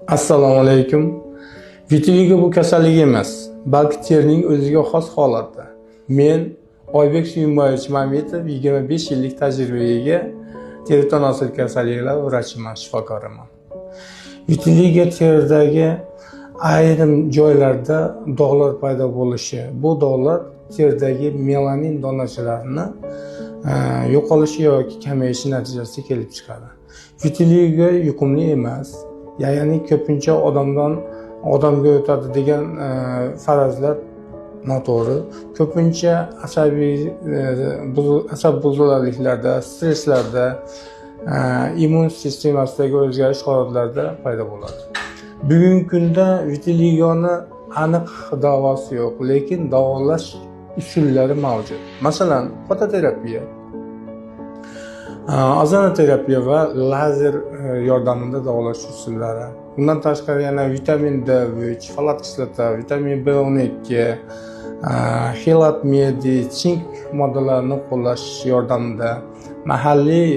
Assalomu alaykum. Vitiligo bu kasallik emas, balki terining o'ziga xos holati. Men Oybek Suyunboyevich Mametov 25 yillik tajribaga ega teri tanosil kasalliklar vrachiman, shifokoriman. Vitiligo teridagi ayrim joylarda dog'lar paydo bo'lishi, bu dog'lar teridagi melanin donachalarini yo'qolishi yoki kamayishi natijasida kelib chiqadi. Vitiligo yuqumli emas. Ya'ni ko'pincha odamdan odamga o'tadi degan farazlar noto'g'ri. Ko'pincha asab buzilishlarda, stresslarda, immun sistemasidagi o'zgarish holatlarida paydo bo'ladi. Bugungi kunda vitiligoni aniq davosi yo'q, lekin davolash usullari mavjud. Masalan, fototerapiya, ozonoterapiya va lazer yordamida davolash usullari. Bundan tashqari yana vitamin D3, folat kislota, vitamin B12, xelat medi, sink moddalarini qo'llash yordamida, mahalliy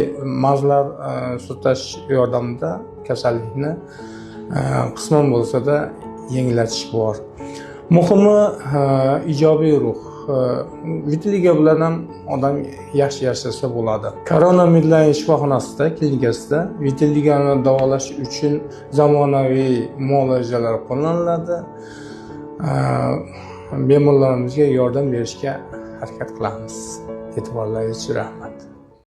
mazlar surtash yordamida kasallikni qisman bo'lsa-da yengilatish bor. Muhimi ijobiy ruh. Vitiligo bilan ham odam yaxshi yashasa bo'ladi. Corona Midline shifoxonasida, klinikasida vitiligoni davolash uchun zamonaviy muolajalar qo'llaniladi. Bemorlarimizga yordam berishga harakat qilamiz. E'tiborlaringiz uchun rahmat.